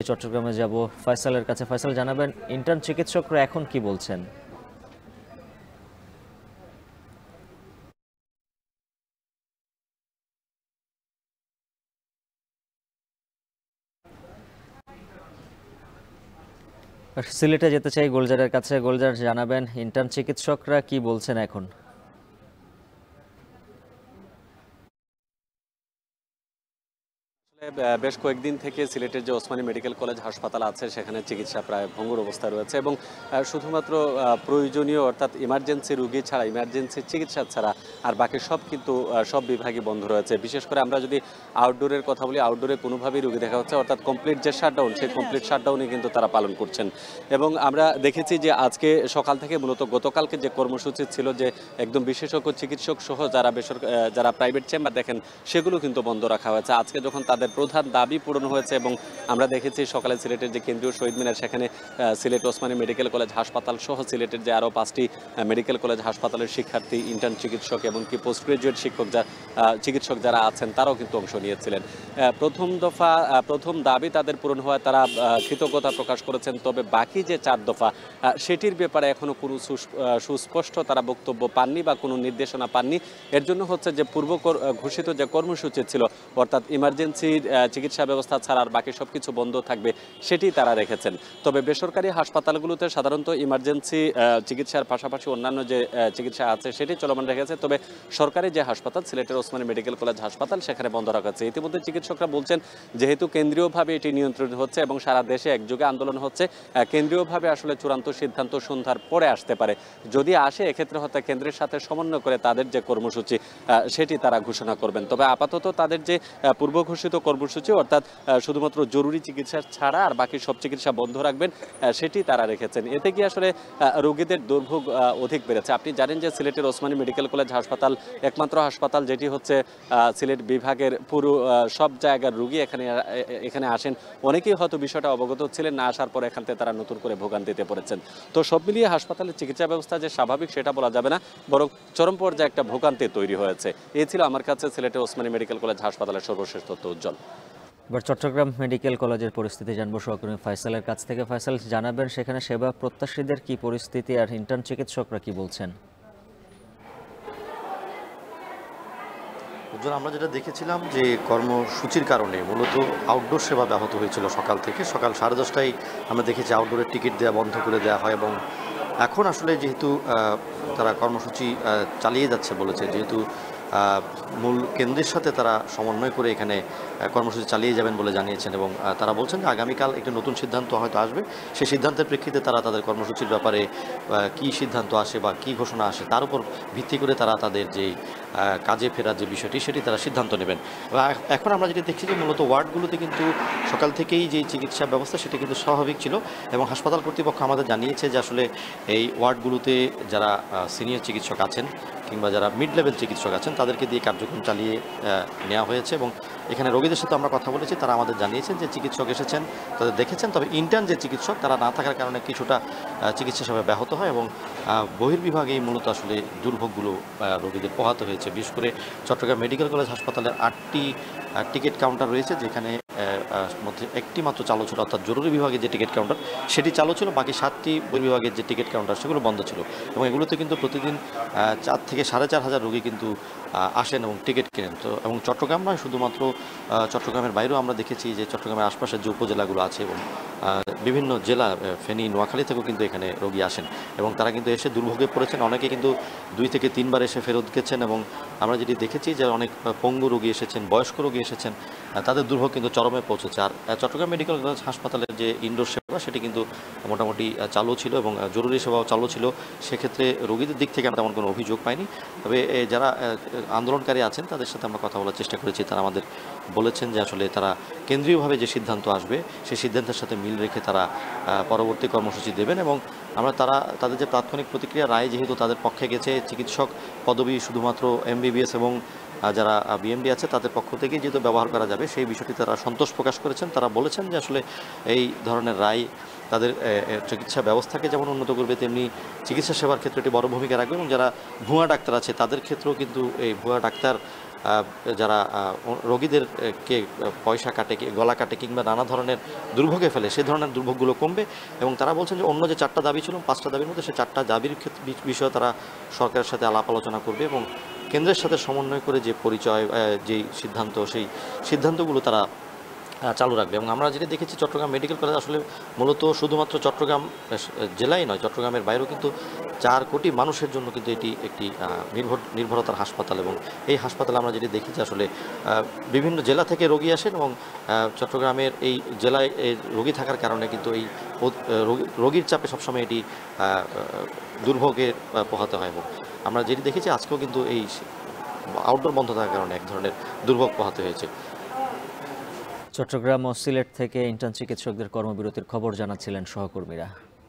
চট্টগ্রামে যাব ফয়সালের কাছে। ফয়সাল, জানাবেন ইন্টার্ন চিকিৎসকরা এখন কি বলছেন? সিলেটে যেতে চাই গোলজারের কাছে। গোলজার, জানাবেন ইন্টার্ন চিকিৎসকরা কি বলছেন এখন? বেশ কয়েকদিন থেকে সিলেটের যে ওসমানী মেডিকেল কলেজ হাসপাতাল আছে সেখানে চিকিৎসা প্রায় ভঙ্গুর অবস্থা রয়েছে এবং শুধুমাত্র প্রয়োজনীয় অর্থাৎ ইমার্জেন্সি রোগী ছাড়া, ইমার্জেন্সি চিকিৎসা ছাড়া আর বাকি সব কিন্তু সব বিভাগই বন্ধ রয়েছে। বিশেষ করে আমরা যদি আউটডোরের কথা বলি, আউটডোরে কোনোভাবেই রোগী দেখা হচ্ছে, অর্থাৎ কমপ্লিট যে শাটডাউন, সেই কমপ্লিট শাটডাউনই কিন্তু তারা পালন করছেন। এবং আমরা দেখেছি যে আজকে সকাল থেকে মূলত গতকালকে যে কর্মসূচি ছিল, যে একদম বিশেষজ্ঞ চিকিৎসক সহ যারা প্রাইভেট চেম্বার দেখেন সেগুলো কিন্তু বন্ধ রাখা হয়েছে। আজকে যখন তাদের প্রধান দাবি পূরণ হয়েছে এবং আমরা দেখেছি সকালে সিলেটের যে কেন্দ্রীয় শহীদ মিনার, সেখানে সিলেট ওসমানী মেডিকেল কলেজ হাসপাতাল সহ সিলেটের যে আরও 5টি মেডিকেল কলেজ হাসপাতালের শিক্ষার্থী, ইন্টার্ন চিকিৎসক এবং কি পোস্ট গ্রাজুয়েট চিকিৎসক যারা আছেন তারাও কিন্তু অংশ নিয়েছিলেন। প্রথম দাবি তাদের পূরণ হওয়ায় তারা কৃতজ্ঞতা প্রকাশ করেছেন। তবে বাকি যে 4 দফা, সেটির ব্যাপারে এখনও কোনো সুস্পষ্ট তারা বক্তব্য পাননি বা কোনো নির্দেশনা পাননি। এর জন্য হচ্ছে যে পূর্ব ঘোষিত যে কর্মসূচি ছিল, অর্থাৎ ইমার্জেন্সি চিকিৎসা ব্যবস্থা ছাড়া আর বাকি সব কিছু বন্ধ থাকবে, সেটি তারা রেখেছেন। তবে বেসরকারি হাসপাতালগুলোতে সাধারণত ইমার্জেন্সি চিকিৎসার পাশাপাশি অন্যান্য যে চিকিৎসা আছে সেটি চলমান রেখেছে। তবে সরকারি যে হাসপাতাল সিলেটের ওসমানী মেডিকেল কলেজ হাসপাতাল, সেখানে বন্ধ রাখা হচ্ছে। ইতিমধ্যে চিকিৎসকরা বলছেন যেহেতু কেন্দ্রীয়ভাবে এটি নিয়ন্ত্রিত হচ্ছে এবং সারা দেশে একযোগে আন্দোলন হচ্ছে, কেন্দ্রীয়ভাবে আসলে চূড়ান্ত সিদ্ধান্ত সন্ধ্যার পরে আসতে পারে। যদি আসে, এক্ষেত্রে হয়তো কেন্দ্রের সাথে সমন্বয় করে তাদের যে কর্মসূচি সেটি তারা ঘোষণা করবেন। তবে আপাতত তাদের যে পূর্ব ঘোষিত কর্মসূচি, অর্থাৎ শুধুমাত্র জরুরি চিকিৎসা ছাড়া আর বাকি সব চিকিৎসা বন্ধ রাখবেন, সেটি তারা রেখেছেন। এতে কি আসলে রোগীদের দুর্ভোগ অধিক বেড়েছে। আপনি জানেন যে সিলেটের ওসমানী মেডিকেল কলেজ হাসপাতাল একমাত্র হাসপাতাল যেটি হচ্ছে সিলেট বিভাগের পুরো সব জায়গার রোগী এখানে আসেন। অনেকেই হয়তো বিষয়টা অবগত ছিলেন না, আসার পর এখান থেকে তারা নতুন করে ভোগান্তিতে পড়েছেন। তো সব মিলিয়ে হাসপাতালের চিকিৎসা ব্যবস্থা যে স্বাভাবিক সেটা বলা যাবে না, বরং চরম পর্যায়ে একটা ভোগান্তি তৈরি হয়েছে। এই ছিল আমার কাছে সিলেটের ওসমানী মেডিকেল কলেজ হাসপাতালের সর্বশেষ তথ্য। উজ্জ্বল। এবার চট্টগ্রাম মেডিকেল কলেজের পরিস্থিতি জানবো সহকর্মী ফয়সালের কাছ থেকে। ফয়সাল, জানাবেন সেখানে সেবা প্রত্যাশীদের কি পরিস্থিতি আর ইন্টার্ন চিকিৎসকরা কি বলছেন? আমরা যেটা দেখেছিলাম যে কর্মসূচির কারণে মূলত আউটডোর সেবা ব্যাহত হয়েছিল সকাল থেকে। সকাল 10:30টায় আমরা দেখেছি আউটডোরের টিকিট দেওয়া বন্ধ করে দেওয়া হয় এবং এখন আসলে যেহেতু তারা কর্মসূচি চালিয়ে যাচ্ছে বলেছে, যেহেতু মূল কেন্দ্রের সাথে তারা সমন্বয় করে এখানে কর্মসূচি চালিয়ে যাবেন বলে জানিয়েছেন এবং তারা বলছেন যে আগামীকাল একটি নতুন সিদ্ধান্ত হয়তো আসবে। সেই সিদ্ধান্তের প্রেক্ষিতে তারা তাদের কর্মসূচির ব্যাপারে কী সিদ্ধান্ত আসে বা কী ঘোষণা আসে তার উপর ভিত্তি করে তারা তাদের যেই কাজে ফেরার যে বিষয়টি সেটি তারা সিদ্ধান্ত নেবেন। এখন আমরা যেটা দেখছি যে মূলত ওয়ার্ডগুলোতে কিন্তু সকাল থেকেই যে চিকিৎসা ব্যবস্থা সেটি কিন্তু স্বাভাবিক ছিল এবং হাসপাতাল কর্তৃপক্ষ আমাদের জানিয়েছে যে আসলে এই ওয়ার্ডগুলোতে যারা সিনিয়র চিকিৎসক আছেন কিংবা যারা মিড লেভেল চিকিৎসক আছেন তাদেরকে দিয়ে কার্যক্রম চালিয়ে নেওয়া হয়েছে এবং এখানে রোগীদের সাথে আমরা কথা বলেছি, তারা আমাদের জানিয়েছেন যে চিকিৎসক এসেছেন, তাদের দেখেছেন। তবে ইন্টার্ন যে চিকিৎসক তারা না থাকার কারণে কিছুটা চিকিৎসা সেবা ব্যাহত হয় এবং বহির্বিভাগেই মূলত আসলে দুর্ভোগগুলো রোগীদের পোহাতে হয়েছে। বিশেষ করে চট্টগ্রাম মেডিকেল কলেজ হাসপাতালের 8টি টিকিট কাউন্টার রয়েছে, যেখানে মধ্যে একটি মাত্র চালু ছিল, অর্থাৎ জরুরি বিভাগের যে টিকিট কাউন্টার সেটি চালু ছিল, বাকি 7টি বহির্বিভাগের যে টিকিট কাউন্টার সেগুলো বন্ধ ছিল এবং এগুলোতে কিন্তু প্রতিদিন 4 থেকে 4,500 রোগী কিন্তু আসেন এবং টিকিট কেনেন। তো এবং চট্টগ্রাম নয়, শুধুমাত্র চট্টগ্রামের বাইরেও আমরা দেখেছি যে চট্টগ্রামের আশপাশের যে উপজেলাগুলো আছে এবং বিভিন্ন জেলা, ফেনী, নোয়াখালী থেকেও কিন্তু এখানে রোগী আসেন এবং তারা কিন্তু এসে দুর্ভোগে পড়েছেন। অনেকে কিন্তু 2 থেকে 3 বার এসে ফেরত গেছেন এবং আমরা যেটি দেখেছি যে অনেক পঙ্গু রোগী এসেছেন, বয়স্ক রোগী এসেছেন, তাদের দুর্ভোগ কিন্তু চরমে পৌঁছেছে। আর চট্টগ্রাম মেডিকেল কলেজ হাসপাতালের যে ইনডোর সেবা সেটি কিন্তু মোটামুটি চালু ছিল এবং জরুরি সেবাও চালু ছিল। সেক্ষেত্রে রোগীদের দিক থেকে আমরা তেমন কোনো অভিযোগ পাইনি। তবে যারা আন্দোলনকারী আছেন তাদের সাথে আমরা কথা বলার চেষ্টা করেছি, তারা আমাদের বলেছেন যে আসলে তারা কেন্দ্রীয়ভাবে যে সিদ্ধান্ত আসবে সেই সিদ্ধান্তের সাথে মিল রেখে তারা পরবর্তী কর্মসূচি দেবেন এবং তাদের যে তাৎক্ষণিক প্রতিক্রিয়া রায় যেহেতু তাদের পক্ষে গেছে, চিকিৎসক পদবি শুধুমাত্র MBBS এবং যারা BMD আছে তাদের পক্ষ থেকেই যেহেতু ব্যবহার করা যাবে সেই বিষয়টি তারা সন্তোষ প্রকাশ করেছেন। তারা বলেছেন যে আসলে এই ধরনের রায় তাদের চিকিৎসা ব্যবস্থাকে যেমন উন্নত করবে, তেমনি চিকিৎসা সেবার ক্ষেত্রে এটি বড় ভূমিকা রাখবে এবং যারা ভুয়া ডাক্তার আছে তাদের ক্ষেত্রেও কিন্তু এই ভুয়া ডাক্তার যারা রোগীদের কে পয়সা কাটে, গলা কাটে কিংবা নানা ধরনের দুর্ভোগে ফেলে, সে ধরনের দুর্ভোগগুলো কমবে। এবং তারা বলছেন যে অন্য যে 4টা দাবি ছিল, 5টা দাবির মধ্যে সে 4টা দাবির বিষয়ে তারা সরকারের সাথে আলাপ আলোচনা করবে এবং কেন্দ্রের সাথে সমন্বয় করে যে পরিচয়, যেই সিদ্ধান্ত, সেই সিদ্ধান্তগুলো তারা চালু রাখবে। এবং আমরা যেটা দেখেছি, চট্টগ্রাম মেডিকেল কলেজ আসলে মূলত শুধুমাত্র চট্টগ্রাম জেলায় নয়, চট্টগ্রামের বাইরেও কিন্তু 4 কোটি মানুষের জন্য কিন্তু এটি একটি নির্ভরতার হাসপাতাল। এবং এই হাসপাতালে আমরা যেটি দেখি যে আসলে বিভিন্ন জেলা থেকে রোগী আসেন এবং চট্টগ্রামের এই জেলায় রোগী থাকার কারণে কিন্তু এই রোগীর চাপে সবসময় এটি দুর্ভোগে পোহাতে হয়। এবং আমরা যেটি দেখেছি আজকেও কিন্তু এই আউটডোর বন্ধ থাকার কারণে এক ধরনের দুর্ভোগ পোহাতে হয়েছে। চট্টগ্রাম ও সিলেট থেকে ইন্টার্ন চিকিৎসকদের কর্মবিরতির খবর জানাচ্ছিলেন সহকর্মীরা।